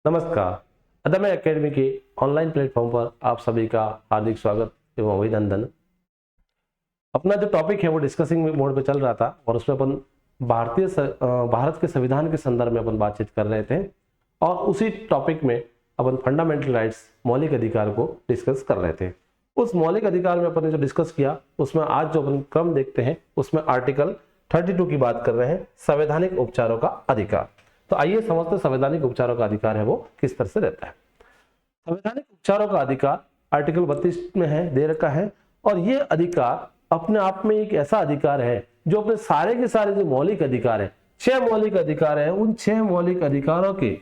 नमस्कार। अदम्य एकेडमी के ऑनलाइन प्लेटफॉर्म पर आप सभी का हार्दिक स्वागत एवं अभिनंदन। अपना जो टॉपिक है वो डिस्कसिंग मोड पे चल रहा था और उसमें अपन भारत के संविधान के संदर्भ में अपन बातचीत कर रहे थे और उसी टॉपिक में अपन फंडामेंटल राइट्स मौलिक अधिकार को डिस्कस कर रहे थे। उस मौलिक अधिकार में अपन ने जो डिस्कस किया उसमें आज जो अपन क्रम देखते हैं उसमें आर्टिकल 32 की बात कर रहे हैं, संवैधानिक उपचारों का अधिकार। तो आइए समझते हैं संवैधानिक उपचारों का अधिकार है वो किस तरह से रहता है। संवैधानिक उपचारों का अधिकार आर्टिकल 32 में है, दे रखा है और ये अधिकार अपने आप में एक ऐसा अधिकार है जो अपने सारे के सारे जो मौलिक अधिकार है, 6 मौलिक अधिकार है, उन 6 मौलिक अधिकारों के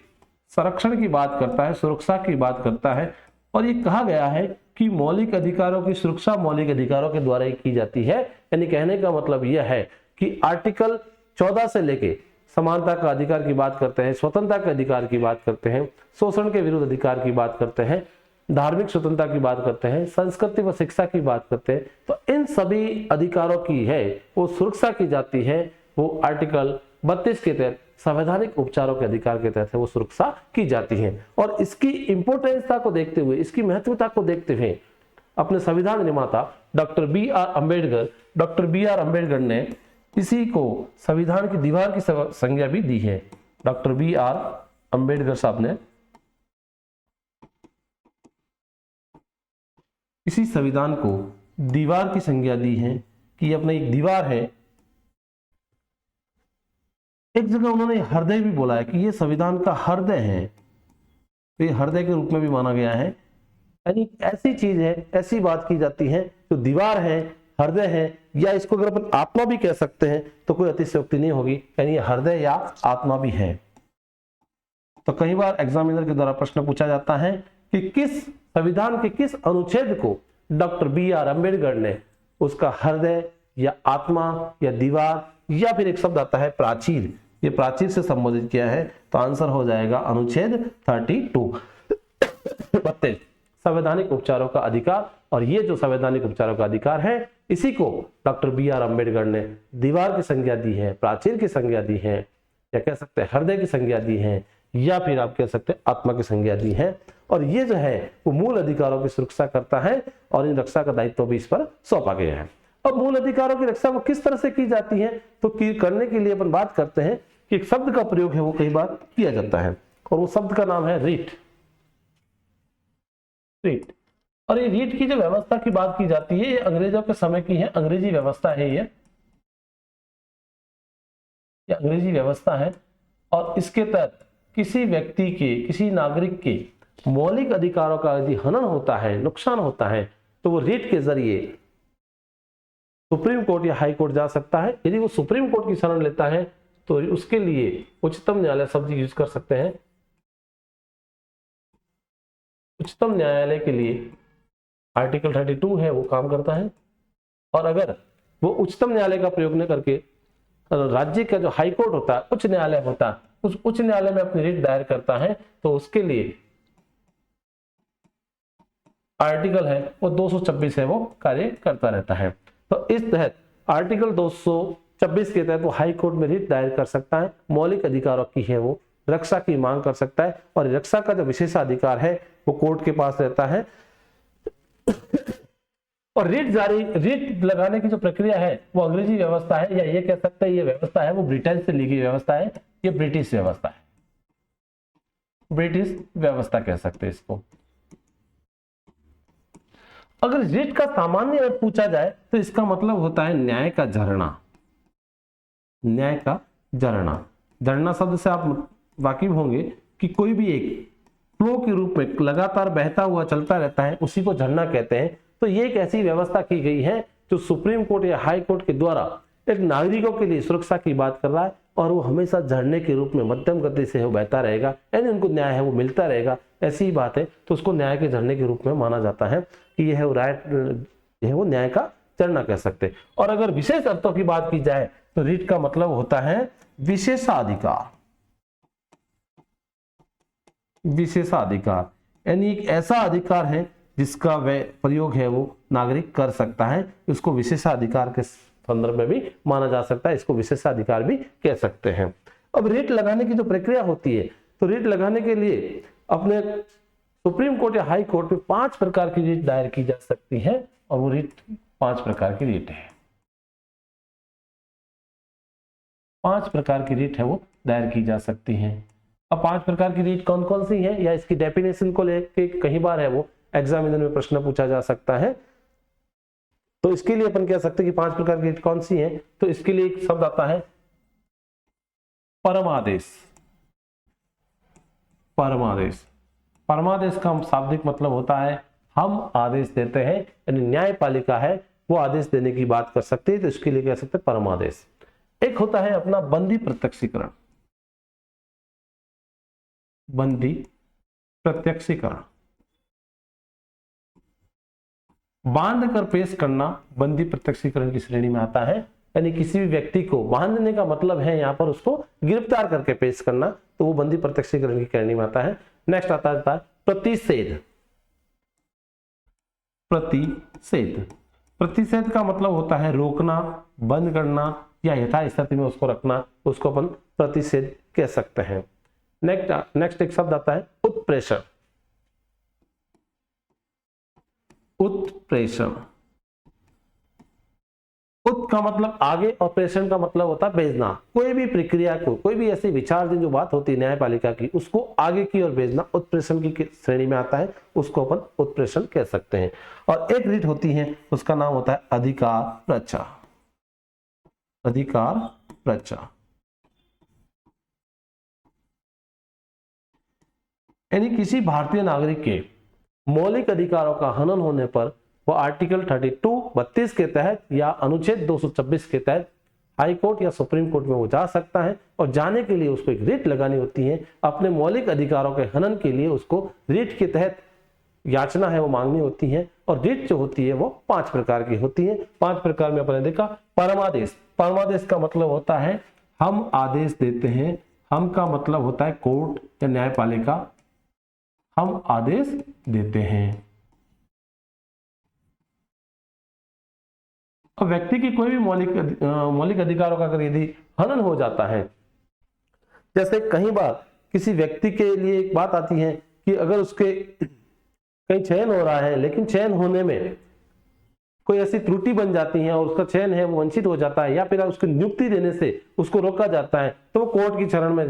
संरक्षण की बात करता है, सुरक्षा की बात करता है। और ये कहा गया है कि मौलिक अधिकारों की सुरक्षा मौलिक अधिकारों के द्वारा ही की जाती है। यानी कहने का मतलब यह है कि आर्टिकल 14 से लेके समानता का अधिकार की बात करते हैं, स्वतंत्रता के अधिकार की बात करते हैं, शोषण के विरुद्ध अधिकार की बात करते हैं, धार्मिक स्वतंत्रता की बात करते हैं, संस्कृति व शिक्षा की बात करते हैं। तो इन सभी अधिकारों की है वो सुरक्षा की जाती है। वो आर्टिकल 32 के तहत संवैधानिक उपचारों के अधिकार के तहत वो सुरक्षा की जाती है। और इसकी इंपोर्टेंसता को देखते हुए, इसकी महत्वता को देखते हुए अपने संविधान निर्माता डॉक्टर बी आर अम्बेडकर ने इसी को संविधान की दीवार की संज्ञा भी दी है। डॉक्टर बी आर अम्बेडकर साहब ने इसी संविधान को दीवार की संज्ञा दी है कि ये अपना एक दीवार है। एक जगह उन्होंने हृदय भी बोला है कि ये संविधान का हृदय है, तो ये हृदय के रूप में भी माना गया है। यानी ऐसी चीज है, ऐसी बात की जाती है जो दीवार है, हृदय है, या इसको अगर अपन आत्मा भी कह सकते हैं तो कोई अतिशयोक्ति नहीं होगी। यानी हृदय या आत्मा भी है। तो कई बार एग्जामिनर के द्वारा प्रश्न पूछा जाता है कि किस संविधान के किस अनुच्छेद को डॉक्टर बी आर अम्बेडकर ने उसका हृदय या आत्मा या दीवार या फिर एक शब्द आता है प्राचीर, ये प्राचीर से संबोधित किया है। तो आंसर हो जाएगा अनुच्छेद 32 संवैधानिक उपचारों का अधिकार। और ये जो संवैधानिक उपचारों का अधिकार है इसी को डॉक्टर बी आर अम्बेडकर ने दीवार की संज्ञा दी है, प्राचीर की संज्ञा दी है, या कह सकते हैं हृदय की संज्ञा दी है, या फिर आप कह सकते हैं आत्मा की संज्ञा दी है। और ये जो है वो मूल अधिकारों की सुरक्षा करता है और इन रक्षा का दायित्व भी इस पर सौंपा गया है। अब मूल अधिकारों की रक्षा वो किस तरह से की जाती है, तो करने के लिए अपन बात करते हैं कि एक शब्द का प्रयोग है वो कई बार किया जाता है और वो शब्द का नाम है रीट। और ये रीट की जो व्यवस्था की बात की जाती है ये अंग्रेजों के समय की है, अंग्रेजी व्यवस्था है ये अंग्रेजी व्यवस्था है। और इसके तहत किसी व्यक्ति के, किसी नागरिक के मौलिक अधिकारों का यदि हनन होता है, नुकसान होता है, तो वो रीट के जरिए सुप्रीम कोर्ट या हाई कोर्ट जा सकता है। यदि वो सुप्रीम कोर्ट की शरण लेता है तो उसके लिए उच्चतम न्यायालय शब्द यूज कर सकते हैं। उच्चतम न्यायालय के लिए आर्टिकल 32 है वो काम करता है। और अगर वो उच्चतम न्यायालय का प्रयोग न करके राज्य का जो हाई कोर्ट होता है, उच्च न्यायालय होता है, उस उच्च न्यायालय में अपनी रिट दायर करता है तो उसके लिए आर्टिकल है वो 226 है वो कार्य करता रहता है। तो इस तहत आर्टिकल 226 के तहत वो हाई कोर्ट में रिट दायर कर सकता है, मौलिक अधिकारों की है वो रक्षा की मांग कर सकता है। और रक्षा का जो विशेषाधिकार है वो कोर्ट के पास रहता है। और रिट लगाने की जो प्रक्रिया है वो अंग्रेजी व्यवस्था है, या ये कह सकते हैं ये व्यवस्था है वो ब्रिटेन से ली गई व्यवस्था है, ये ब्रिटिश व्यवस्था है, ब्रिटिश व्यवस्था कह सकते हैं इसको। अगर रिट का सामान्य अर्थ पूछा जाए तो इसका मतलब होता है न्याय का झरना। न्याय का झरना, झरना शब्द से आप वाकिफ होंगे कि कोई भी एक फ्लो के रूप में लगातार बहता हुआ चलता रहता है, उसी को झरना कहते हैं। तो ये एक ऐसी व्यवस्था की गई है जो सुप्रीम कोर्ट या हाई कोर्ट के द्वारा एक नागरिकों के लिए सुरक्षा की बात कर रहा है और वो हमेशा झरने के रूप में मध्यम गति से वो बहता रहेगा, यानी उनको न्याय है वो मिलता रहेगा, ऐसी ही बात है। तो उसको न्याय के झरने के रूप में माना जाता है कि यह वो न्याय का झरना कह सकते हैं। और अगर विशेष अर्थों की बात की जाए तो रीट का मतलब होता है विशेषाधिकार। विशेषाधिकार यानी एक ऐसा अधिकार है जिसका वह प्रयोग है वो नागरिक कर सकता है, उसको विशेषाधिकार के संदर्भ में भी माना जा सकता है, इसको विशेषाधिकार भी कह सकते हैं। अब रेट लगाने की जो प्रक्रिया होती है, तो रेट लगाने के लिए अपने सुप्रीम कोर्ट या हाई कोर्ट में 5 प्रकार की रिट दायर की जा सकती है और वो रिट 5 प्रकार की रिट है। 5 प्रकार की रिट है वो दायर की जा सकती हैं। अब 5 प्रकार की रिट कौन कौन सी है या इसकी डेफिनेशन को लेके कई बार है वो एग्जामिनर में प्रश्न पूछा जा सकता है। तो इसके लिए अपन कह सकते हैं कि 5 प्रकार की रिट कौन सी है। तो इसके लिए एक शब्द आता है परमादेश। परमादेश, परमादेश का शाब्दिक मतलब होता है हम आदेश देते हैं, यानी न्यायपालिका है वो आदेश देने की बात कर सकते हैं, तो इसके लिए कह सकते हैं परमादेश। एक होता है अपना बंदी प्रत्यक्षीकरण। बंदी प्रत्यक्षीकरण, बांध कर पेश करना बंदी प्रत्यक्षीकरण की श्रेणी में आता है, यानी किसी भी व्यक्ति को बांधने का मतलब है यहाँ पर उसको गिरफ्तार करके पेश करना, तो वो बंदी प्रत्यक्षीकरण की श्रेणी में आता है। नेक्स्ट आता है प्रतिषेध। प्रतिषेध, प्रतिषेध का मतलब होता है रोकना, बंद करना या यथास्थिति में उसको रखना, उसको अपन प्रतिषेध कह सकते हैं। नेक्स्ट एक शब्द आता है उत्प्रेषण। उत्प्रेषण, उत का मतलब आगे और प्रेषण का मतलब होता है भेजना। कोई भी प्रक्रिया को, कोई भी ऐसी विचाराधीन जो बात होती है न्यायपालिका की, उसको आगे की ओर भेजना उत्प्रेषण की श्रेणी में आता है, उसको अपन उत्प्रेषण कह सकते हैं। और एक रिट होती है उसका नाम होता है अधिकार रक्षा। अधिकार रक्षा, यानी किसी भारतीय नागरिक के मौलिक अधिकारों का हनन होने पर वो आर्टिकल 32 के तहत या अनुच्छेद 226 के तहत हाई कोर्ट या सुप्रीम कोर्ट में वो जा सकता है, और जाने के लिए उसको एक रिट लगानी होती है। अपने मौलिक अधिकारों के हनन के लिए उसको रिट के तहत याचना है वो मांगनी होती है, और रिट जो होती है वो 5 प्रकार की होती है। 5 प्रकार में अपने देखा परमादेश। परमादेश का मतलब होता है हम आदेश देते हैं, हम का मतलब होता है कोर्ट या न्यायपालिका, हम आदेश देते हैं। अब व्यक्ति की कोई भी मौलिक अधिकारों का अगर यदि हनन हो जाता है, जैसे कई बार किसी व्यक्ति के लिए एक बात आती है कि अगर उसके कहीं चयन हो रहा है, लेकिन चयन होने में कोई ऐसी त्रुटि बन जाती है और उसका चयन है वो वंचित हो जाता है, या फिर उसकी नियुक्ति देने से उसको रोका जाता है, तो वो कोर्ट की शरण में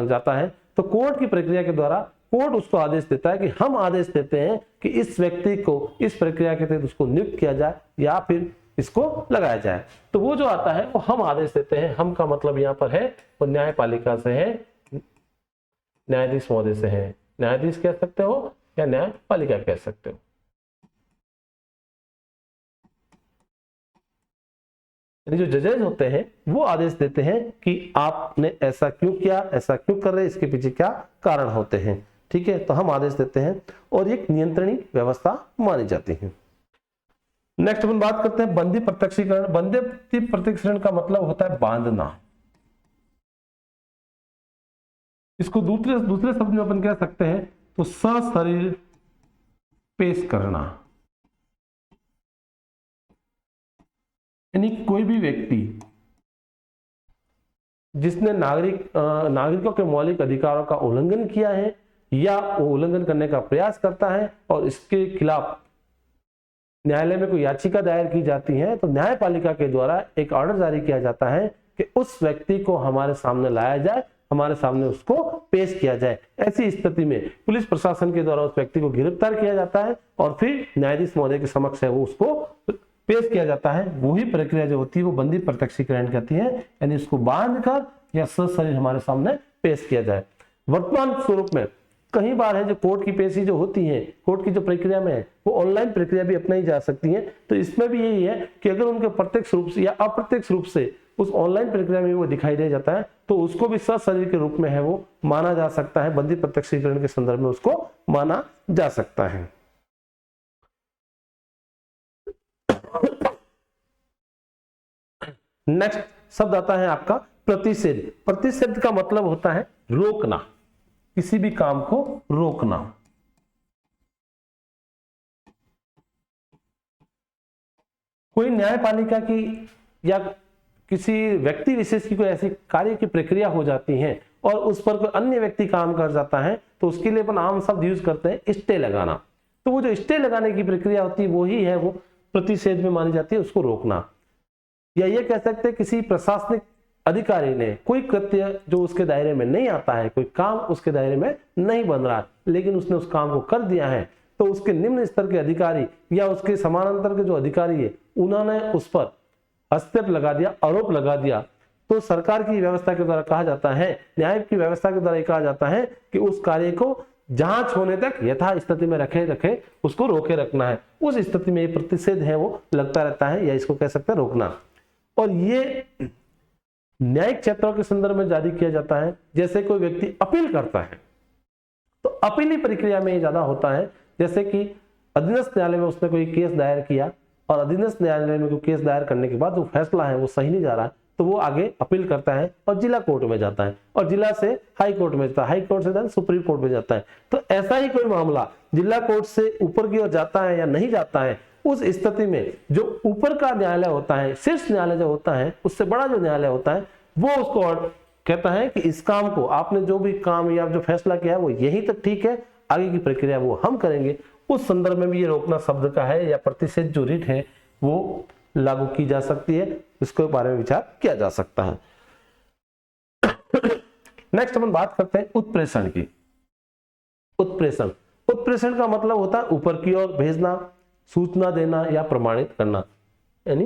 जाता है। तो कोर्ट की प्रक्रिया के द्वारा कोर्ट उसको आदेश देता है कि हम आदेश देते हैं कि इस व्यक्ति को इस प्रक्रिया के तहत उसको नियुक्त किया जाए या फिर इसको लगाया जाए। तो वो जो आता है वो हम आदेश देते हैं। हम का मतलब यहाँ पर है वो न्यायपालिका से है, न्यायाधीश महोदय से है। न्यायाधीश कह सकते हो या न्यायपालिका कह सकते हो। जो जजेज होते हैं वो आदेश देते हैं कि आपने ऐसा क्यों किया, ऐसा क्यों कर रहे, इसके पीछे क्या कारण होते हैं। ठीक है, तो हम आदेश देते हैं और एक नियंत्रणीय व्यवस्था मानी जाती है। नेक्स्ट अपन बात करते हैं बंदी प्रत्यक्षीकरण। बंदी प्रत्यक्षीकरण का मतलब होता है बांधना। इसको दूसरे शब्द में अपन कह सकते हैं तो सशरीर पेश करना, यानी कोई भी व्यक्ति जिसने नागरिकों के मौलिक अधिकारों का उल्लंघन किया है या उल्लंघन करने का प्रयास करता है और इसके खिलाफ न्यायालय में कोई याचिका दायर की जाती है, तो न्यायपालिका के द्वारा एक ऑर्डर जारी किया जाता है कि उस व्यक्ति को हमारे सामने लाया जाए, हमारे सामने उसको पेश किया जाए। ऐसी स्थिति में पुलिस प्रशासन के द्वारा उस व्यक्ति को गिरफ्तार किया जाता है और फिर न्यायाधीश महोदय के समक्ष है वो उसको पेश किया जाता है। वही प्रक्रिया जो होती है वो बंदी प्रत्यक्षीकरण कहती है, यानी इसको बांध कर या सशरीर हमारे सामने पेश किया जाए। वर्तमान स्वरूप में कई बार है जो कोर्ट की पेशी जो होती है, कोर्ट की जो प्रक्रिया में है वो ऑनलाइन प्रक्रिया भी अपनाई जा सकती है। तो इसमें भी यही है कि अगर उनके प्रत्यक्ष रूप से या अप्रत्यक्ष रूप से उस ऑनलाइन प्रक्रिया में वो दिखाई दे जाता है तो उसको भी सशरीर के रूप में है वो माना जा सकता है, बंदी प्रत्यक्षीकरण के संदर्भ में उसको माना जा सकता है। नेक्स्ट शब्द आता है आपका प्रतिषेध। प्रतिषेध का मतलब होता है रोकना, किसी भी काम को रोकना। कोई न्यायपालिका की या किसी व्यक्ति विशेष की कोई ऐसी कार्य की प्रक्रिया हो जाती है और उस पर कोई अन्य व्यक्ति काम कर जाता है तो उसके लिए अपन आम शब्द यूज करते हैं स्टे लगाना। तो वो जो स्टे लगाने की प्रक्रिया होती है वो ही है वो प्रतिषेध में मानी जाती है, उसको रोकना। या ये कह सकते हैं किसी प्रशासनिक अधिकारी ने कोई कृत्य जो उसके दायरे में नहीं आता है, कोई काम उसके दायरे में नहीं बन रहा लेकिन उसने उस काम को कर दिया है, तो उसके निम्न स्तर के अधिकारी या उसके समानांतर के जो अधिकारी है उन्होंने उस पर हस्तक्षेप लगा दिया, आरोप लगा दिया, तो सरकार की व्यवस्था के द्वारा कहा जाता है, न्याय की व्यवस्था के द्वारा कहा जाता है कि उस कार्य को जांच होने तक यथा स्थिति में रखे उसको रोके रखना है। उस स्थिति में ये प्रतिषेध है वो लगता रहता है, या इसको कह सकते हैं रोकना। और ये न्यायिक क्षेत्रों के संदर्भ में जारी किया जाता है। जैसे कोई व्यक्ति अपील करता है तो अपीली प्रक्रिया में ये ज्यादा होता है। जैसे कि अधीनस्थ न्यायालय में उसने कोई केस दायर किया और अधीनस्थ न्यायालय में कोई केस दायर करने के बाद जो फैसला है वो सही नहीं जा रहा है तो वो आगे अपील करता है और जिला कोर्ट में जाता है और जिला से हाई कोर्ट में जाता है, हाई कोर्ट से सुप्रीम कोर्ट में जाता है। तो ऐसा ही कोई मामला जिला कोर्ट से ऊपर की ओर जाता है या नहीं जाता है, उस स्थिति में जो ऊपर का न्यायालय होता है, शीर्ष न्यायालय जो होता है, उससे बड़ा जो न्यायालय होता है, वो उसको कहता है कि इस काम को आपने जो भी काम या जो फैसला किया है वो यहीं तक ठीक है, आगे की प्रक्रिया वो हम करेंगे। उस संदर्भ में भी ये रोकना शब्द का है या प्रतिषेध जो रीट है वो लागू की जा सकती है, इसके बारे में विचार किया जा सकता है। नेक्स्ट अपन बात करते हैं उत्प्रेषण की। उत्प्रेषण का मतलब होता है ऊपर की ओर भेजना, सूचना देना या प्रमाणित करना। यानी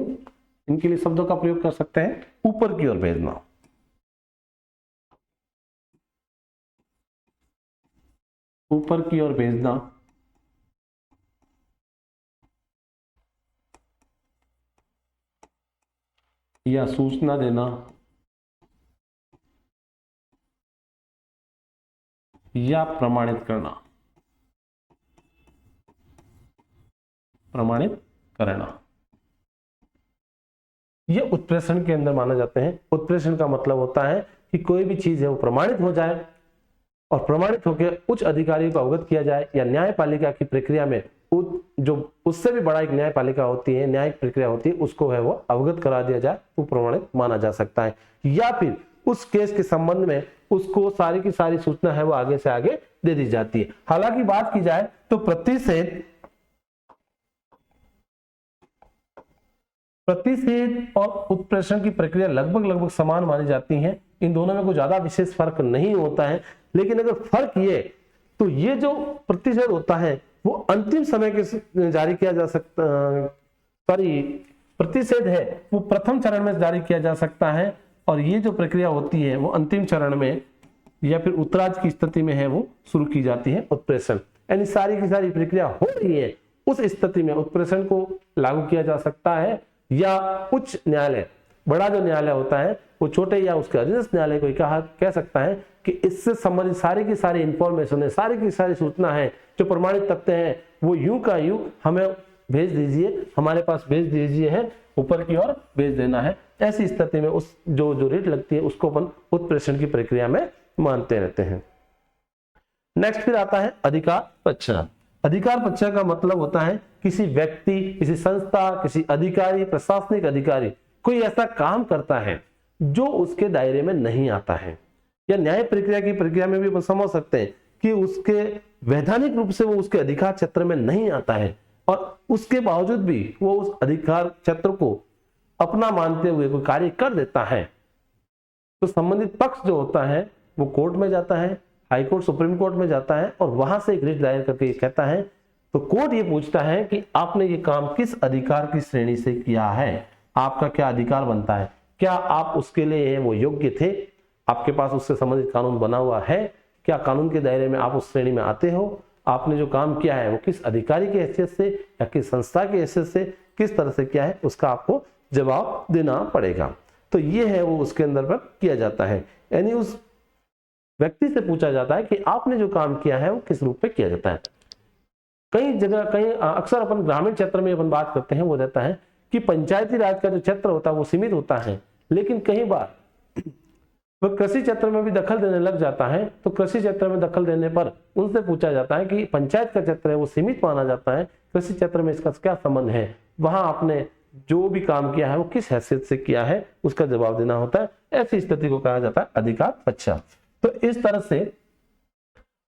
इनके लिए शब्दों का प्रयोग कर सकते हैं ऊपर की ओर भेजना, ऊपर की ओर भेजना, या सूचना देना, या प्रमाणित करना, ये उत्प्रेषण के अंदर माना जाते हैं। उत्प्रेषण का मतलब होता है कि कोई भी चीज है वो प्रमाणित हो जाए और प्रमाणित होकर उच्च अधिकारी को अवगत किया जाए, या न्यायपालिका की प्रक्रिया में जो उससे भी बड़ा एक न्यायपालिका होती है, न्यायिक प्रक्रिया होती है, उसको है वो अवगत करा दिया जाए तो प्रमाणित माना जा सकता है। या फिर उस केस के संबंध में उसको सारी की सारी सूचना है वो आगे से आगे दे दी जाती है। हालांकि बात की जाए तो प्रतिषेध और उत्प्रेषण की प्रक्रिया लगभग समान मानी जाती है। इन दोनों में कोई ज्यादा विशेष फर्क नहीं होता है, लेकिन अगर फर्क ये तो ये जो प्रतिषेध होता है वो अंतिम समय के जारी किया जा सकता, प्रतिषेध है वो प्रथम चरण में जारी किया जा सकता है, और ये जो प्रक्रिया होती है वो अंतिम चरण में या फिर उत्तरार्ध की स्थिति में है वो शुरू की जाती है उत्प्रेषण। यानी सारी की सारी प्रक्रिया हो रही है, उस स्थिति में उत्प्रेषण को लागू किया जा सकता है, या उच्च न्यायालय, बड़ा जो न्यायालय होता है वो छोटे या उसके अधीनस्थ न्यायालय को कह सकता है कि इससे संबंधित सारी की सारी इंफॉर्मेशन है, सारी की सारी सूचना है, जो प्रमाणित तथ्य हैं वो यूं का यूं हमें भेज दीजिए, हमारे पास भेज दीजिए, है ऊपर की ओर भेज देना है। ऐसी स्थिति में उस जो रेट लगती है उसको अपन उत्प्रेषण की प्रक्रिया में मानते रहते हैं। नेक्स्ट फिर आता है अधिकार परीक्षा। अधिकार परीक्षा का मतलब होता है किसी व्यक्ति, किसी संस्था, किसी अधिकारी, प्रशासनिक अधिकारी कोई ऐसा काम करता है जो उसके दायरे में नहीं आता है, या न्याय प्रक्रिया की प्रक्रिया में भी हम समझ सकते हैं कि उसके वैधानिक रूप से वो उसके अधिकार क्षेत्र में नहीं आता है, और उसके बावजूद भी वो उस अधिकार क्षेत्र को अपना मानते हुए कोई कार्य कर देता है, तो संबंधित पक्ष जो होता है वो कोर्ट में जाता है, हाई कोर्ट, सुप्रीम कोर्ट में जाता है, और वहां से एक रिट दायर करके कहता है, तो कोर्ट ये पूछता है कि आपने ये काम किस अधिकार की श्रेणी से किया है, आपका क्या अधिकार बनता है, क्या आप उसके लिए वो योग्य थे, आपके पास उससे संबंधित कानून बना हुआ है, क्या कानून के दायरे में आप उस श्रेणी में आते हो, आपने जो काम किया है वो किस अधिकारी की हैसियत से या किस संस्था की हैसियत से किस तरह से किया है, उसका आपको जवाब देना पड़ेगा। तो ये है वो उसके अंदर पर किया जाता है, यानी उस व्यक्ति से पूछा जाता है कि आपने जो काम किया है वो किस रूप में किया जाता है। कई जगह अक्सर अपन ग्रामीण क्षेत्र में अपन बात करते हैं, वो रहता है कि पंचायती राज का जो क्षेत्र होता है वो सीमित होता है, लेकिन कई बार वह कृषि क्षेत्र में भी दखल देने लग जाता है, तो कृषि क्षेत्र में दखल देने पर उनसे पूछा जाता है कि पंचायत का क्षेत्र है वो सीमित माना जाता है, कृषि क्षेत्र में इसका क्या संबंध है, वहां आपने जो भी काम किया है वो किस हैसियत से किया है, उसका जवाब देना होता है। ऐसी स्थिति को कहा जाता है अधिकार परीक्षा। तो इस तरह से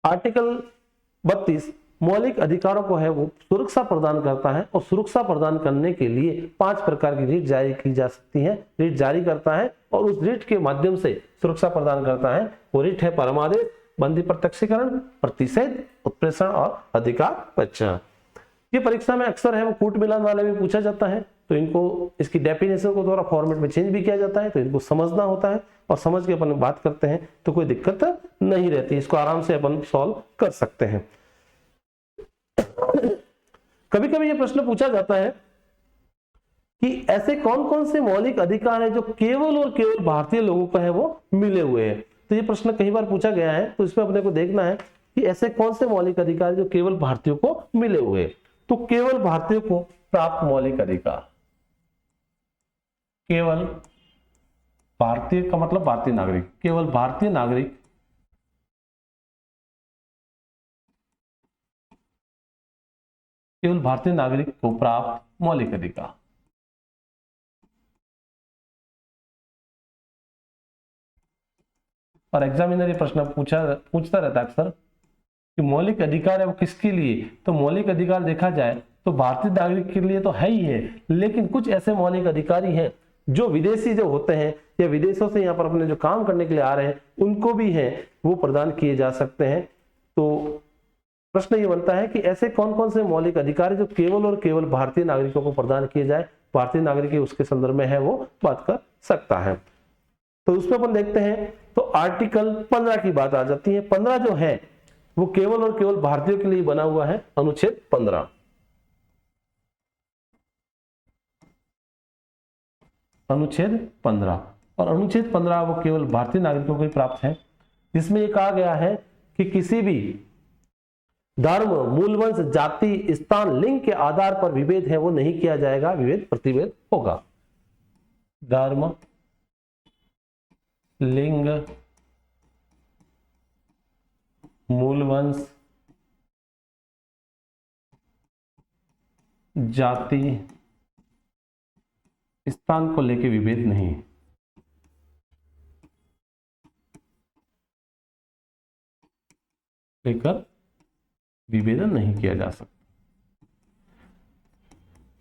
आर्टिकल 32 मौलिक अधिकारों को है वो सुरक्षा प्रदान करता है, और सुरक्षा प्रदान करने के लिए 5 प्रकार की रीट जारी की जा सकती है। रीट जारी करता है और उस रीट के माध्यम से सुरक्षा प्रदान करता है। वो रीट है परमादेश, बंदी प्रत्यक्षीकरण, प्रतिषेध, उत्प्रेषण और अधिकार परीक्षण। ये परीक्षा में अक्सर है वो कूट मिलान वाले में पूछा जाता है, तो इनको इसकी डेफिनेशन को थोड़ा फॉर्मेट में चेंज भी किया जाता है, तो इनको समझना होता है और समझ के अपन बात करते हैं तो कोई दिक्कत नहीं रहती, इसको आराम से अपन सॉल्व कर सकते हैं। कभी कभी ये प्रश्न पूछा जाता है कि ऐसे कौन कौन से मौलिक अधिकार है जो केवल और केवल भारतीय लोगों को है वो मिले हुए हैं। तो ये प्रश्न कई बार पूछा गया है, तो इसमें अपने को देखना है कि ऐसे कौन से मौलिक अधिकार जो केवल भारतीयों को मिले हुए हैं। तो केवल भारतीयों को प्राप्त मौलिक अधिकार, केवल भारतीय का मतलब भारतीय नागरिक, केवल भारतीय नागरिक केवल भारतीय नागरिक को प्राप्त मौलिक अधिकार। और एग्जामिनर ये प्रश्न पूछता रहता है अक्सर कि मौलिक अधिकार है वो किसके लिए। तो मौलिक अधिकार देखा जाए तो भारतीय नागरिक के लिए तो है ही है, लेकिन कुछ ऐसे मौलिक अधिकारी हैं जो विदेशी जो होते हैं या विदेशों से यहाँ पर अपने जो काम करने के लिए आ रहे हैं उनको भी है वो प्रदान किए जा सकते हैं। तो प्रश्न ये बनता है कि ऐसे कौन कौन से मौलिक अधिकार जो केवल और केवल भारतीय नागरिकों को प्रदान किए जाए, भारतीय नागरिक उसके संदर्भ में है वो बात कर सकता है। तो उसमें अपन देखते हैं तो आर्टिकल 15 की बात आ जाती है। 15 जो है वो केवल और केवल भारतीयों के लिए बना हुआ है, अनुच्छेद 15। अनुच्छेद 15 और अनुच्छेद 15 वो केवल भारतीय नागरिकों को ही प्राप्त है, जिसमें ये कहा गया है कि किसी भी धर्म, मूलवंश, जाति, स्थान, लिंग के आधार पर विभेद है वो नहीं किया जाएगा, विभेद प्रतिभेद होगा। धर्म, लिंग, मूलवंश, जाति, स्थान को लेके विभेद नहीं, लेकर विभेदन नहीं किया जा सकता।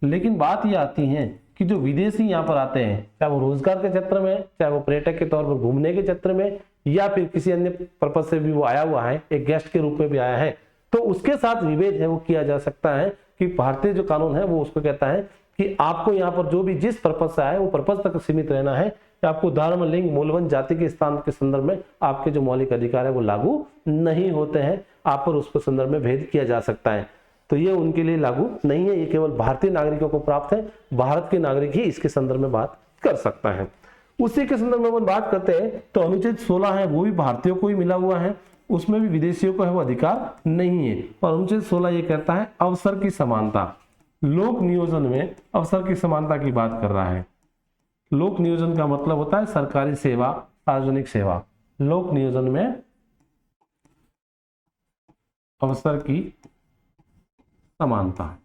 लेकिन बात यह आती है कि जो विदेशी यहाँ पर आते हैं, चाहे वो रोजगार के क्षेत्र में, चाहे वो पर्यटक के तौर पर घूमने के क्षेत्र में, या फिर किसी अन्य पर्पज से भी वो आया हुआ है, एक गेस्ट के रूप में भी आया है, तो उसके साथ विभेद है वो किया जा सकता है। कि भारतीय जो कानून है वो उसको कहता है कि आपको यहाँ पर जो भी जिस पर्पज से आए वो पर्पज तक सीमित रहना है, कि आपको धर्म, लिंग, मूलवंश, जाति के स्थान के संदर्भ में आपके जो मौलिक अधिकार है वो लागू नहीं होते हैं, आप पर उसके संदर्भ में भेद किया जा सकता है। तो ये उनके लिए लागू नहीं है, ये केवल भारतीय नागरिकों को प्राप्त है, भारत के नागरिक ही इसके संदर्भ में बात कर सकता है। उसी के संदर्भ में अपन बात करते हैं तो अनुच्छेद 16 है वो भी भारतीयों को ही मिला हुआ है, उसमें भी विदेशियों को है वो अधिकार नहीं है। और अनुच्छेद 16 ये कहता है अवसर की समानता, लोक नियोजन में अवसर की समानता की बात कर रहा है। लोक नियोजन का मतलब होता है सरकारी सेवा, सार्वजनिक सेवा। लोक नियोजन में अवसर की समानता।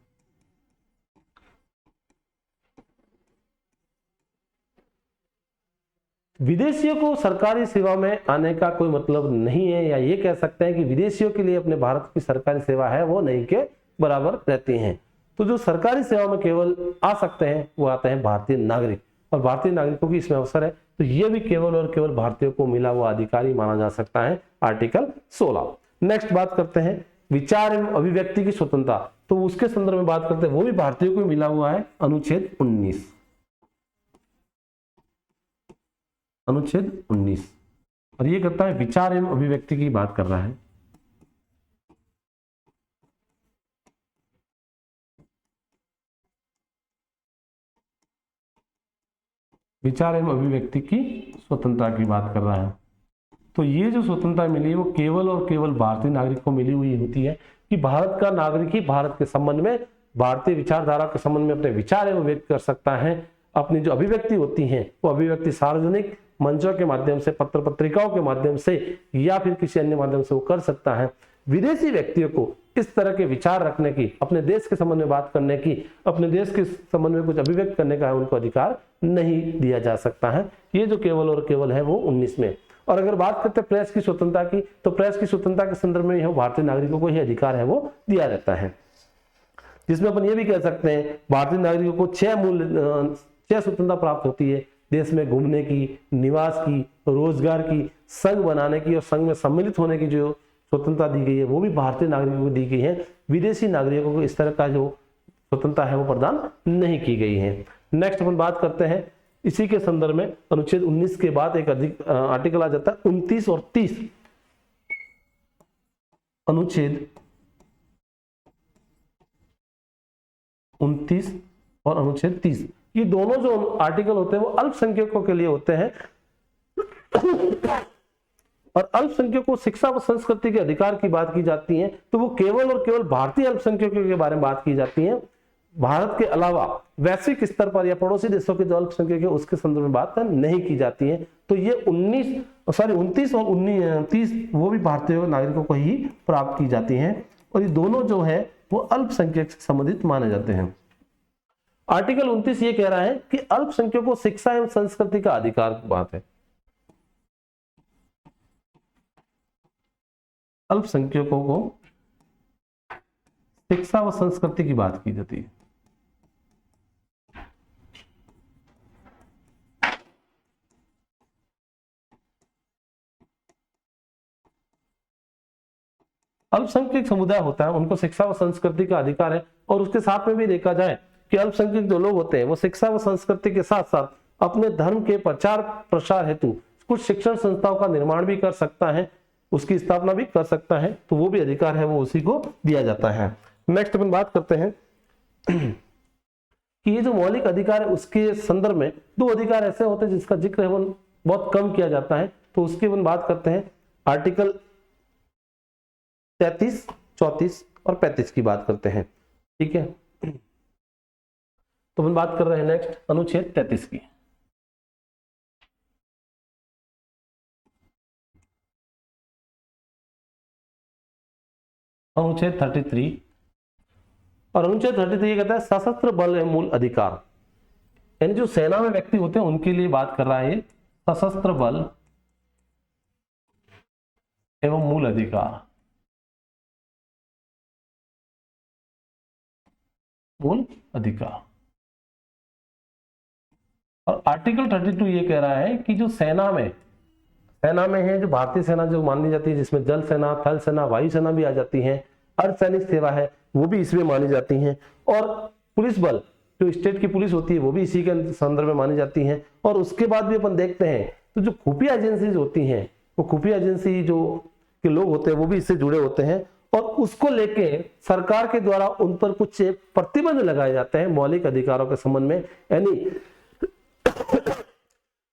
विदेशियों को सरकारी सेवा में आने का कोई मतलब नहीं है, या ये कह सकते हैं कि विदेशियों के लिए अपने भारत की सरकारी सेवा है वो नहीं के बराबर रहती हैं। तो जो सरकारी सेवा में केवल आ सकते हैं वो आते हैं भारतीय नागरिक, और भारतीय नागरिकों की इसमें अवसर है, तो ये भी केवल और केवल भारतीयों को मिला हुआ अधिकारी माना जा सकता है, आर्टिकल 16। नेक्स्ट बात करते हैं विचार एवं अभिव्यक्ति की स्वतंत्रता, तो उसके संदर्भ में बात करते हैं वो भी भारतीयों को मिला हुआ है, अनुच्छेद 19। अनुच्छेद 19 और ये कहता है विचार एवं अभिव्यक्ति की बात कर रहा है। विचार एवं अभिव्यक्ति की स्वतंत्रता की बात कर रहा है। तो ये जो स्वतंत्रता मिली है वो केवल और केवल भारतीय नागरिक को मिली हुई होती है, कि भारत का नागरिक ही भारत के संबंध में, भारतीय विचारधारा के संबंध में अपने विचार एवं व्यक्त कर सकता है। अपनी जो अभिव्यक्ति होती है वो अभिव्यक्ति सार्वजनिक मंचों के माध्यम से, पत्र पत्रिकाओं के माध्यम से, या फिर किसी अन्य माध्यम से वो कर सकता है। विदेशी व्यक्तियों को इस तरह के विचार रखने की, अपने देश के संबंध में बात करने की, अपने देश के संबंध में कुछ अभिव्यक्त करने का उनको अधिकार नहीं दिया जा सकता है। ये जो केवल और केवल है वो 19 में। और अगर बात करते हैं प्रेस की स्वतंत्रता की, तो प्रेस की स्वतंत्रता के संदर्भ में यह भारतीय नागरिकों को यह अधिकार है वो दिया रहता है, जिसमें अपन ये भी कह सकते हैं भारतीय नागरिकों को 6 स्वतंत्रता प्राप्त होती है। देश में घूमने की, निवास की, रोजगार की, संघ बनाने की और संघ में सम्मिलित होने की जो स्वतंत्रता दी गई है वो भी भारतीय नागरिकों को दी गई है। विदेशी नागरिकों को इस तरह का जो स्वतंत्रता है वो प्रदान नहीं की गई है। नेक्स्ट अपन बात करते हैं इसी के संदर्भ में अनुच्छेद 19 के बाद एक अधिक आर्टिकल आ जाता है 29 और 30। अनुच्छेद 29 और अनुच्छेद 30, ये दोनों जो आर्टिकल होते हैं वो अल्पसंख्यकों के लिए होते हैं और अल्पसंख्यकों को शिक्षा व संस्कृति के अधिकार की बात की जाती है तो वो केवल और केवल भारतीय अल्पसंख्यकों के बारे में बात की जाती है। भारत के अलावा वैश्विक स्तर पर या पड़ोसी देशों के जो अल्पसंख्यक है उसके संदर्भ में बात नहीं की जाती है। तो ये 29 और 30 वो भी भारतीय नागरिकों को ही प्राप्त की जाती हैं और ये दोनों जो है वो अल्पसंख्यक से संबंधित माने जाते हैं। आर्टिकल 29 ये कह रहा है कि अल्पसंख्यकों को शिक्षा एवं संस्कृति का अधिकार की बात है। अल्पसंख्यकों को शिक्षा व संस्कृति की बात की जाती है। अल्पसंख्यक समुदाय होता है उनको शिक्षा व संस्कृति का अधिकार है और उसके साथ में भी देखा जाए कि अल्पसंख्यक जो लोग होते हैं वो शिक्षा व संस्कृति के साथ साथ अपने धर्म के प्रचार प्रसार हेतु कुछ शिक्षण संस्थाओं का निर्माण भी कर सकता है, उसकी स्थापना भी कर सकता है, तो वो भी अधिकार है वो उसी को दिया जाता है। नेक्स्ट अपन बात करते हैं कि ये जो मौलिक अधिकार है उसके संदर्भ में 2 अधिकार ऐसे होते हैं जिसका जिक्र है वो बहुत कम किया जाता है, तो उसकी अपन बात करते हैं। आर्टिकल 33, 34 और 35 की बात करते हैं, ठीक है। तो हम बात कर रहे हैं नेक्स्ट अनुच्छेद 33 की। अनुच्छेद 33 और अनुच्छेद 33 कहता है सशस्त्र बल एवं मूल अधिकार, यानी जो सेना में व्यक्ति होते हैं उनके लिए बात कर रहा है। सशस्त्र बल एवं मूल अधिकार, मूल अधिकार। और आर्टिकल 32 ये कह रहा है कि जो सेना में है जो भारतीय सेना जो मानी जाती है जिसमें जल सेना, थल सेना, वायु सेना भी आ जाती है, अर्धसैनिक सेवा है वो भी इसमें मानी जाती है और पुलिस बल जो स्टेट की पुलिस होती है वो भी इसी के संदर्भ में मानी जाती है। और उसके बाद भी अपन देखते हैं तो जो खुफिया एजेंसीज होती हैं वो खुफिया एजेंसी जो के लोग होते हैं वो भी इससे जुड़े होते हैं और उसको लेके सरकार के द्वारा उन पर कुछ प्रतिबंध लगाए जाते हैं मौलिक अधिकारों के संबंध में। यानी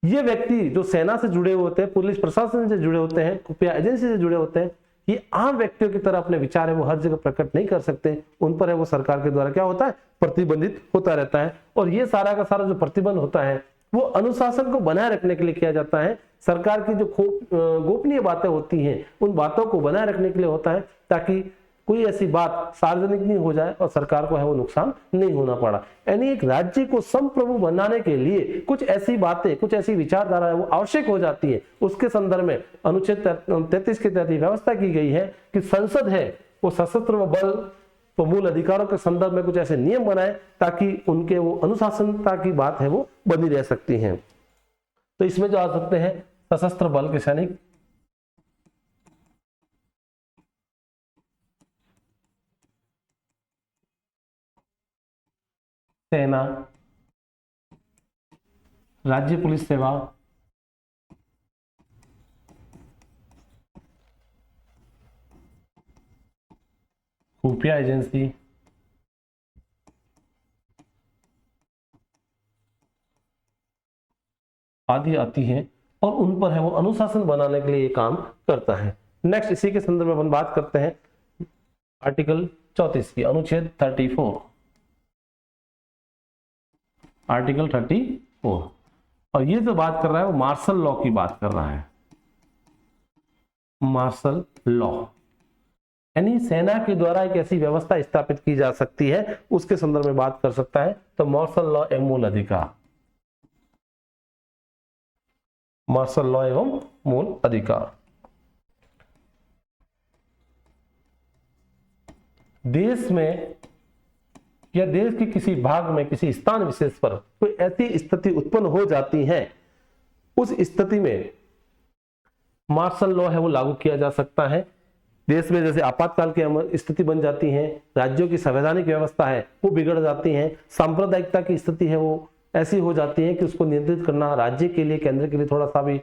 ये व्यक्ति जो सेना से जुड़े हुए होते हैं, पुलिस प्रशासन से जुड़े होते हैं, खुफिया एजेंसी से जुड़े होते हैं, ये आम व्यक्तियों की तरह अपने विचार है वो हर जगह प्रकट नहीं कर सकते, उन पर है वो सरकार के द्वारा क्या होता है प्रतिबंधित होता रहता है। और ये सारा का सारा जो प्रतिबंध होता है वो अनुशासन को बनाए रखने के लिए किया जाता है। सरकार की जो गोपनीय बातें होती हैं उन बातों को बनाए रखने के लिए होता है ताकि कोई ऐसी बात सार्वजनिक नहीं हो जाए और सरकार को है वो नुकसान नहीं होना पड़ा। यानी एक राज्य को संप्रभु बनाने के लिए कुछ ऐसी बातें, कुछ ऐसी विचारधारा है वो आवश्यक हो जाती है। उसके संदर्भ में अनुच्छेद 33 के तहत व्यवस्था की गई है कि संसद है वो सशस्त्र बल तो मूल अधिकारों के संदर्भ में कुछ ऐसे नियम बनाए ताकि उनके वो अनुशासनता की बात है वो बनी रह सकती है। तो इसमें जो आ सकते हैं सशस्त्र बल के सैनिक, सेना, राज्य पुलिस सेवा, खुफिया एजेंसी, आदि आती हैं और उन पर है वो अनुशासन बनाने के लिए ये काम करता है। नेक्स्ट इसी के संदर्भ में अपन बात करते हैं आर्टिकल 34 की, अनुच्छेद 34, आर्टिकल 34। और ये जो बात कर रहा है वो मार्शल लॉ की बात कर रहा है। मार्शल लॉ यानी सेना के द्वारा एक ऐसी व्यवस्था स्थापित की जा सकती है उसके संदर्भ में बात कर सकता है। तो मार्शल लॉ एवं मूल अधिकार, मार्शल लॉ एवं मूल अधिकार। देश में या देश के किसी भाग में किसी स्थान विशेष पर कोई ऐसी स्थिति उत्पन्न हो जाती है, उस स्थिति में मार्शल लॉ है वो लागू किया जा सकता है। देश में जैसे आपातकाल की स्थिति बन जाती है, राज्यों की संवैधानिक व्यवस्था है वो बिगड़ जाती है, सांप्रदायिकता की स्थिति है वो ऐसी हो जाती है कि उसको नियंत्रित करना राज्य के लिए, केंद्र के लिए थोड़ा सा भी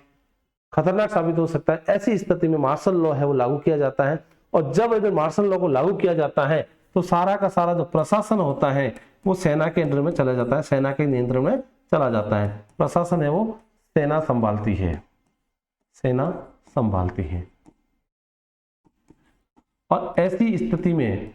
खतरनाक साबित हो सकता है। ऐसी स्थिति में मार्शल लॉ है वो लागू किया जाता है। और जब अगर मार्शल लॉ को लागू किया जाता है तो सारा का सारा जो प्रशासन होता है वो सेना के अंडर में चला जाता है, सेना के नियंत्रण में चला जाता है। प्रशासन है वो सेना संभालती है, सेना संभालती है। और ऐसी स्थिति में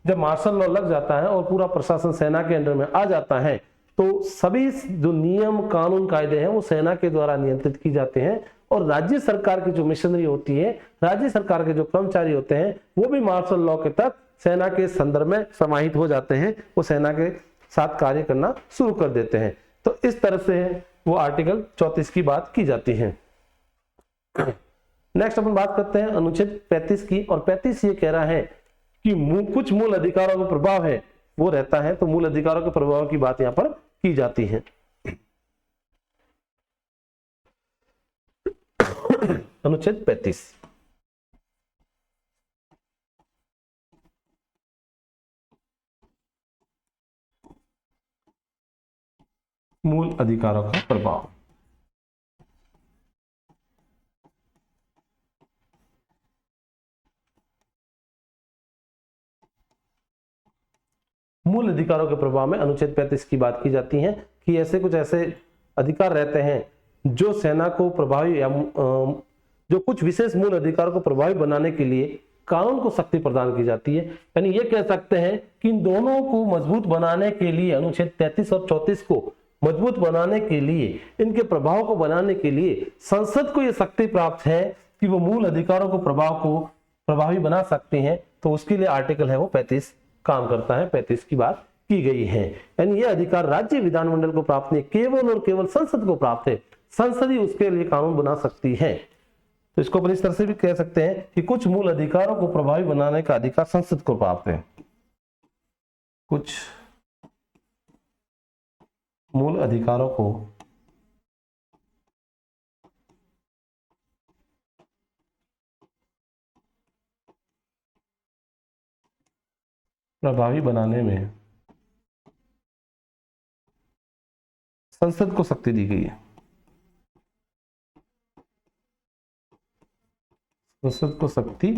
जब मार्शल लॉ लग जाता है और पूरा प्रशासन सेना के अंडर में आ जाता है तो सभी जो नियम कानून कायदे हैं वो सेना के द्वारा नियंत्रित की जाते हैं। और राज्य सरकार की जो मिशनरी होती है, राज्य सरकार के जो कर्मचारी होते हैं वो भी मार्शल लॉ के तहत सेना के संदर्भ में समाहित हो जाते हैं, वो सेना के साथ कार्य करना शुरू कर देते हैं। तो इस तरह से वो आर्टिकल 34 की बात की जाती है। नेक्स्ट अपन बात करते हैं अनुच्छेद 35 की। और 35 ये कह रहा है कि कुछ मूल अधिकारों का प्रभाव है वो रहता है। तो मूल अधिकारों के प्रभाव की बात यहां पर की जाती है। अनुच्छेद 35 मूल अधिकारों का प्रभाव। मूल अधिकारों के प्रभाव में अनुच्छेद 35 की बात की जाती है कि ऐसे कुछ ऐसे अधिकार रहते हैं जो सेना को प्रभावी या जो कुछ विशेष मूल अधिकारों को प्रभावी बनाने के लिए कानून को शक्ति प्रदान की जाती है। यानी ये कह सकते हैं कि इन दोनों को मजबूत बनाने के लिए, अनुच्छेद 33 और 34 को मजबूत बनाने के लिए, इनके प्रभाव को बनाने के लिए संसद को यह शक्ति प्राप्त है कि वो मूल अधिकारों को प्रभावी बना सकते हैं। तो उसके लिए आर्टिकल है वो 35 काम करता है। 35 की बात की गई है। यानी यह अधिकार राज्य विधानमंडल को प्राप्त नहीं, केवल और केवल संसद को प्राप्त है। संसद ही उसके लिए कानून बना सकती है। तो इसको अपन इस तरह से भी कह सकते हैं कि कुछ मूल अधिकारों को प्रभावी बनाने का अधिकार संसद को प्राप्त है। कुछ मूल अधिकारों को प्रभावी बनाने में संसद को शक्ति दी गई है। संसद को शक्ति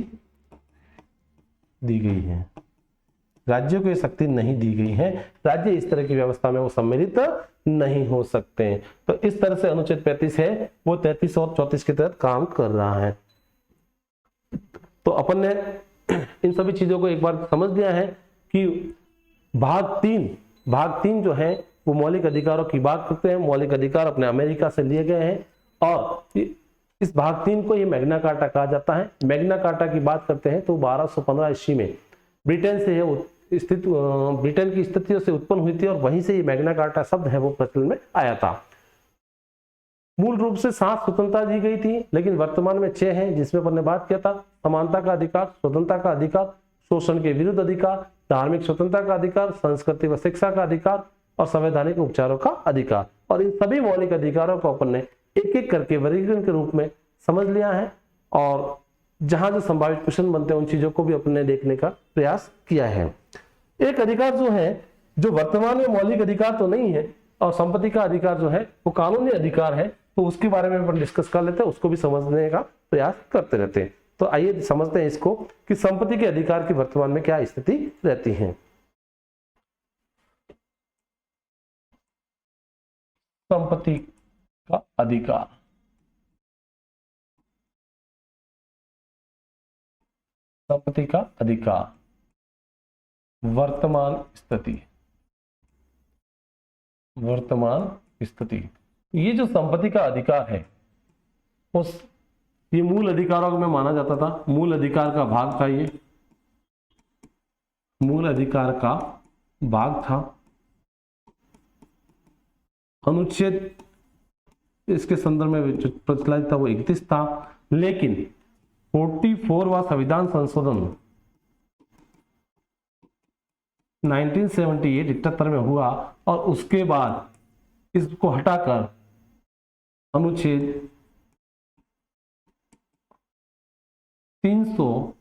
दी गई है, राज्यों को यह शक्ति नहीं दी गई है। राज्य इस तरह की व्यवस्था में वो सम्मिलित नहीं हो सकते हैं। तो इस तरह से अनुच्छेद 35 है वो 33 और 34 के तहत काम कर रहा है। तो अपन ने इन सभी चीजों को एक बार समझ लिया है कि भाग तीन जो है वो मौलिक अधिकारों की बात करते हैं। मौलिक अधिकार अपने अमेरिका से लिए गए हैं और इस भाग 3 को ये मैग्ना कार्टा कहा जाता है। मैग्ना कार्टा की बात करते हैं तो 1215 ईस्वी में ब्रिटेन से है स्थित, ब्रिटेन की स्थितियों से उत्पन्न हुई थी और वहीं से ये मैग्ना कार्टा शब्द है वो प्रचलन में आया था। मूल रूप से 7 स्वतंत्रता दी गई थी, लेकिन वर्तमान में 6 हैं, जिसमें अपन ने बात किया था समानता का अधिकार, स्वतंत्रता का अधिकार, शोषण के विरुद्ध अधिकार, धार्मिक स्वतंत्रता का अधिकार, संस्कृति व शिक्षा का अधिकार और संवैधानिक उपचारों का अधिकार। और इन सभी मौलिक अधिकारों को अपन ने एक एक करके वर्गीकरण के रूप में समझ लिया है और जहां जो संभावित क्वेश्चन बनते हैं उन चीजों को भी अपने देखने का प्रयास किया है। एक अधिकार जो है जो वर्तमान में मौलिक अधिकार तो नहीं है और संपत्ति का अधिकार जो है वो कानूनी अधिकार है, तो उसके बारे में अपन डिस्कस कर लेते हैं, उसको भी समझने का प्रयास करते रहते हैं। तो आइए समझते हैं इसको कि संपत्ति के अधिकार की वर्तमान में क्या स्थिति रहती है। संपत्ति का अधिकार, संपत्ति का अधिकार वर्तमान स्थिति, वर्तमान स्थिति। ये जो संपत्ति का अधिकार है उस ये मूल अधिकारों में माना जाता था। मूल अधिकार का भाग था, ये मूल अधिकार का भाग था। अनुच्छेद इसके संदर्भ में जो प्रचलित था वो 31 था, लेकिन 44वां संविधान संशोधन 1978 71 में हुआ और उसके बाद इसको हटाकर अनुच्छेद 300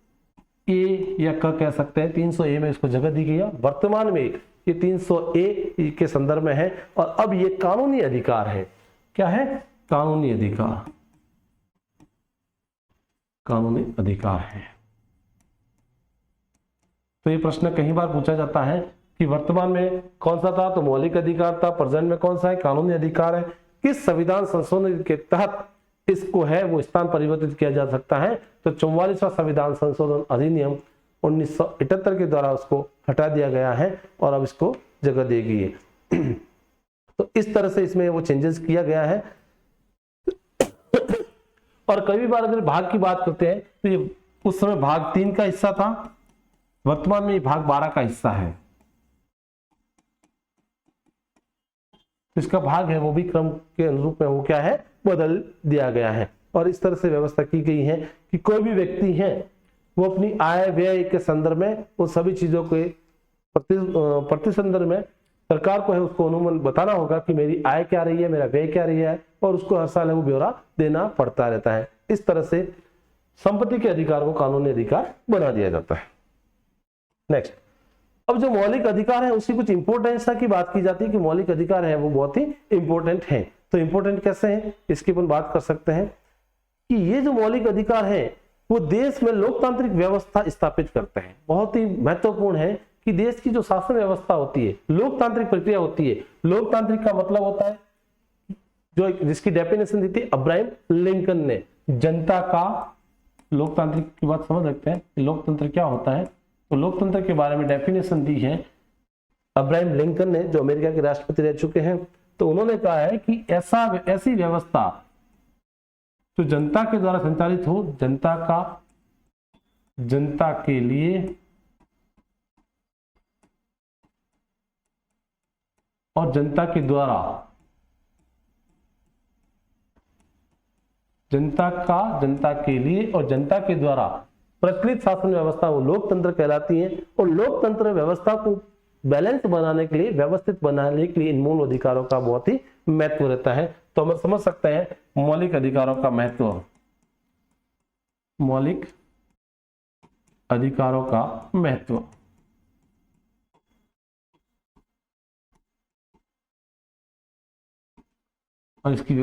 ए या क कह सकते हैं, 300 ए में इसको जगह दी गई है। वर्तमान में ये 300 ए के संदर्भ में है और अब ये कानूनी अधिकार है। क्या है? कानूनी अधिकार, कानूनी अधिकार है। तो ये प्रश्न कई बार पूछा जाता है कि वर्तमान में कौन सा था, तो मौलिक अधिकार था, प्रेजेंट में कौन सा है, कानूनी अधिकार है। किस संविधान संशोधन के तहत इसको है वो स्थान परिवर्तित किया जा सकता है, तो 44वां संविधान संशोधन अधिनियम 1978 के द्वारा उसको हटा दिया गया है और अब इसको जगह दी गई है। तो इस तरह से इसमें वो चेंजेस किया गया है। और कई बार अगर भाग की बात करते हैं तो ये उस समय भाग 3 का हिस्सा था, वर्तमान में ये भाग 12 का हिस्सा है। इसका भाग है वो भी क्रम के अनुरूप में वो क्या है, बदल दिया गया है। और इस तरह से व्यवस्था की गई है कि कोई भी व्यक्ति है वो अपनी आय व्यय के संदर्भ में उन सभी चीजों के प्रति संदर्भ में सरकार को है उसको अनुमान बताना होगा कि मेरी आय क्या रही है, मेरा व्यय क्या रही है, और उसको हर साल है वो ब्यौरा देना पड़ता रहता है। इस तरह से संपत्ति के अधिकार को कानूनी अधिकार बना दिया जाता है। नेक्स्ट, अब जो मौलिक अधिकार है उसकी कुछ इंपोर्टेंस की बात की जाती है कि मौलिक अधिकार है वो बहुत ही इंपॉर्टेंट है। तो इंपॉर्टेंट कैसे है इसकी अपन बात कर सकते हैं कि ये जो मौलिक अधिकार है वो देश में लोकतांत्रिक व्यवस्था स्थापित करते हैं। बहुत ही महत्वपूर्ण है कि देश की जो शासन व्यवस्था होती है, लोकतांत्रिक प्रक्रिया होती है। लोकतांत्रिक का मतलब होता है जो जिसकी डेफिनेशन दी थी अब्राहम लिंकन ने, जनता का, लोकतांत्रिक की बात समझ सकते हैं लोकतंत्र क्या होता है। तो लोकतंत्र के बारे में डेफिनेशन दी है अब्राहम लिंकन ने, जो अमेरिका के राष्ट्रपति रह चुके हैं। तो उन्होंने कहा है कि ऐसी व्यवस्था जो जनता के द्वारा संचालित हो, जनता के लिए और जनता के द्वारा, जनता के लिए और जनता के द्वारा प्रचलित शासन व्यवस्था वो लोकतंत्र कहलाती है। और लोकतंत्र व्यवस्था को बैलेंस बनाने के लिए, व्यवस्थित बनाने के लिए इन मूल अधिकारों का बहुत ही महत्व रहता है। तो हम समझ सकते हैं मौलिक अधिकारों का महत्व, मौलिक अधिकारों का महत्व। और इसकी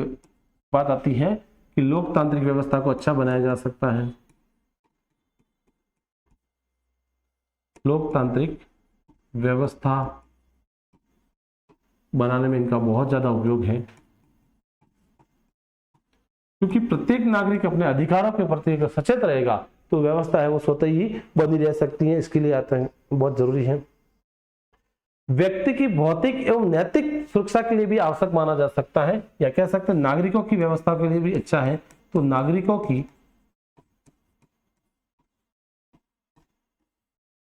बात आती है कि लोकतांत्रिक व्यवस्था को अच्छा बनाया जा सकता है। लोकतांत्रिक व्यवस्था बनाने में इनका बहुत ज्यादा उपयोग है, क्योंकि प्रत्येक नागरिक अपने अधिकारों के प्रति अगर सचेत रहेगा तो व्यवस्था है वो स्वतः ही बनी रह सकती है। इसके लिए आता है बहुत जरूरी है। व्यक्ति की भौतिक एवं नैतिक सुरक्षा के लिए भी आवश्यक माना जा सकता है, या कह सकते हैं नागरिकों की व्यवस्था के लिए भी अच्छा है। तो नागरिकों की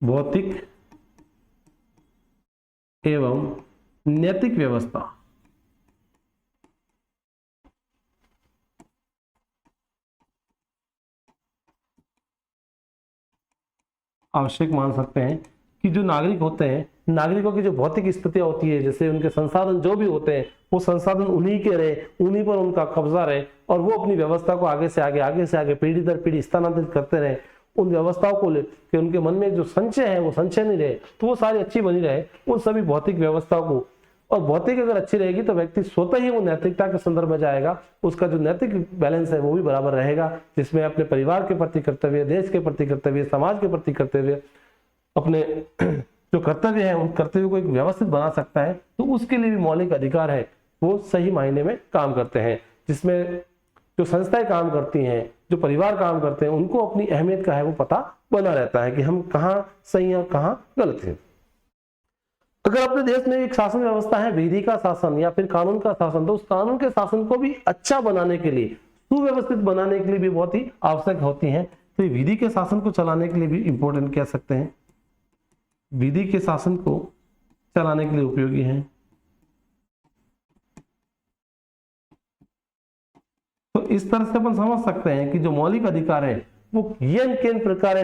भौतिक एवं नैतिक व्यवस्था आवश्यक मान सकते हैं कि जो नागरिक होते हैं, नागरिकों की जो भौतिक स्थितियां होती है, जैसे उनके संसाधन जो भी होते हैं वो संसाधन उन्हीं के रहे, उन्हीं पर उनका कब्जा रहे और वो अपनी व्यवस्था को आगे से आगे पीढ़ी दर पीढ़ी स्थानांतरित करते रहे। उन व्यवस्थाओं को लेकर उनके मन में जो संचय है वो संचय नहीं रहे, तो वो सारी अच्छी बनी रहे उन सभी भौतिक व्यवस्थाओं को। और भौतिक अगर अच्छी रहेगी तो व्यक्ति स्वतः ही वो नैतिकता के संदर्भ में जाएगा, उसका जो नैतिक बैलेंस है वो भी बराबर रहेगा, जिसमें अपने परिवार के प्रति कर्तव्य, देश के प्रति कर्तव्य, समाज के प्रति कर्तव्य, अपने जो कर्तव्य है उन कर्तव्यों को एक व्यवस्थित बना सकता है। तो उसके लिए भी मौलिक अधिकार है वो सही मायने में काम करते हैं, जिसमें जो संस्थाएं काम करती हैं, जो परिवार काम करते हैं, उनको अपनी अहमियत का है वो पता बना रहता है कि हम कहाँ सही हैं और कहाँ गलत हैं। अगर अपने देश में एक शासन व्यवस्था है, विधि का शासन या फिर कानून का शासन, तो उस कानून के शासन को भी अच्छा बनाने के लिए, सुव्यवस्थित बनाने के लिए भी बहुत ही आवश्यक होती है। तो ये विधि के शासन को चलाने के लिए भी इंपॉर्टेंट कह सकते हैं, विधि के शासन को चलाने के लिए उपयोगी है। तो इस तरह से अपन समझ सकते हैं कि जो मौलिक अधिकार है वो येन केन प्रकार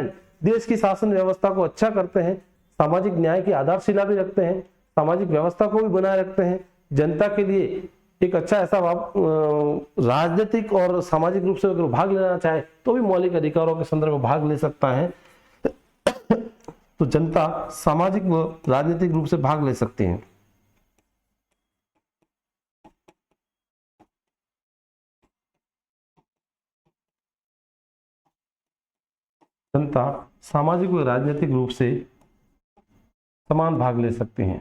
देश की शासन व्यवस्था को अच्छा करते हैं, सामाजिक न्याय की आधारशिला भी रखते हैं, सामाजिक व्यवस्था को भी बनाए रखते हैं, जनता के लिए एक अच्छा ऐसा राजनीतिक और सामाजिक रूप से अगर भाग लेना चाहे तो भी मौलिक अधिकारों के संदर्भ में भाग ले सकता है। तो जनता सामाजिक व राजनीतिक रूप से भाग ले सकती है। जनता सामाजिक व राजनीतिक रूप से समान भाग ले सकती हैं।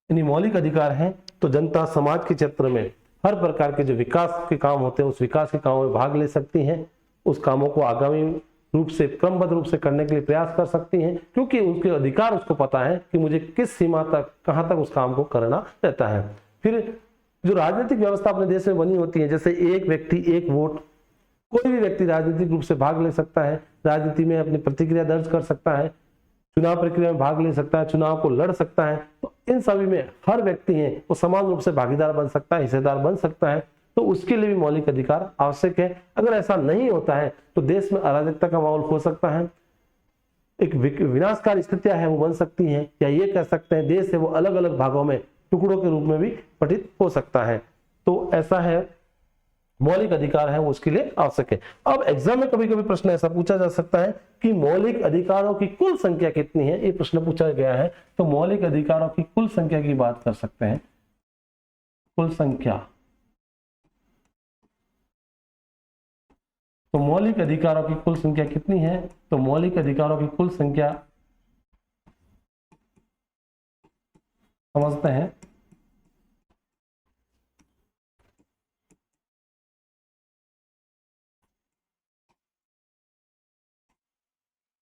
यानी मौलिक अधिकार हैं तो जनता समाज के क्षेत्र में हर प्रकार के जो विकास के काम होते हैं उस विकास के कामों में भाग ले सकती हैं, उस कामों को आगामी रूप से क्रमबद्ध रूप से करने के लिए प्रयास कर सकती हैं, क्योंकि उनके अधिकार उसको पता है कि मुझे किस सीमा तक कहां तक उस काम को करना रहता है। फिर जो राजनीतिक व्यवस्था अपने देश में बनी होती है, जैसे एक व्यक्ति एक वोट, कोई भी व्यक्ति राजनीतिक रूप से भाग ले सकता है, राजनीति में अपनी प्रतिक्रिया दर्ज कर सकता है, चुनाव प्रक्रिया में भाग ले सकता है, चुनाव को लड़ सकता है। तो इन सभी में हर व्यक्ति है वो समान रूप से भागीदार बन सकता है, हिस्सेदार बन सकता है। तो उसके लिए भी मौलिक अधिकार आवश्यक है। अगर ऐसा नहीं होता है तो देश में अराजकता का माहौल हो सकता है, एक विनाशकारी स्थितियां है वो बन सकती हैं, या ये कह सकते हैं देश है वो अलग अलग भागों में टुकड़ों के रूप में भी पतित हो सकता है। तो ऐसा है, मौलिक अधिकार है वो उसके लिए आवश्यक है। अब एग्जाम में कभी कभी प्रश्न ऐसा पूछा जा सकता है कि मौलिक अधिकारों की कुल संख्या कितनी है, ये प्रश्न पूछा गया है। तो मौलिक अधिकारों की कुल संख्या की बात कर सकते हैं। कुल संख्या, तो मौलिक अधिकारों की कुल संख्या कितनी है? तो मौलिक अधिकारों की कुल संख्या समझते हैं।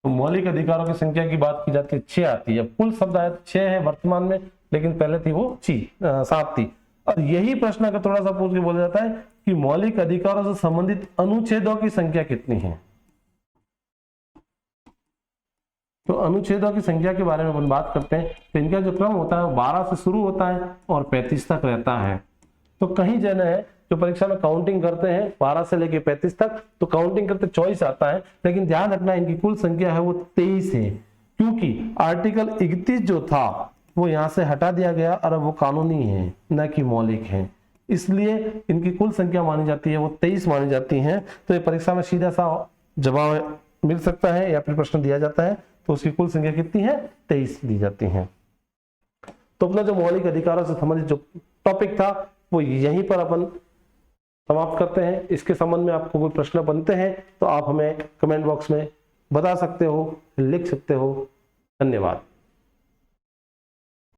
तो मौलिक अधिकारों की संख्या की बात की जाती है 6 आती है। कुल शब्द आया 6 है वर्तमान में, लेकिन पहले थी वो 7 थी। और यही प्रश्न अगर थोड़ा सा पूछ के बोला जाता है कि मौलिक अधिकारों से संबंधित अनुच्छेदों की संख्या कितनी है, तो अनुच्छेदों की संख्या के बारे में अपन बात करते हैं। तो इनका जो क्रम होता है वो 12 से शुरू होता है और 35 तक रहता है। तो कहीं जन है जो परीक्षा में काउंटिंग करते हैं 12 से लेके 35 तक, तो काउंटिंग करते 24 आता है, लेकिन ध्यान रखना इनकी कुल संख्या है वो 23 है, क्योंकि आर्टिकल 31 जो था वो यहाँ से हटा दिया गया और वो कानूनी है न कि मौलिक है, इसलिए इनकी कुल संख्या मानी जाती है वो 23 मानी जाती है। तो ये परीक्षा में सीधा सा जवाब मिल सकता है या फिर प्रश्न दिया जाता है तो उसकी कुल संख्या कितनी है, 23 दी जाती है। तो अपना जो मौलिक अधिकारों से संबंधित जो टॉपिक था वो यहीं पर अपन समाप्त करते हैं। इसके संबंध में आपको कोई प्रश्न बनते हैं तो आप हमें कमेंट बॉक्स में बता सकते हो, लिख सकते हो। धन्यवाद।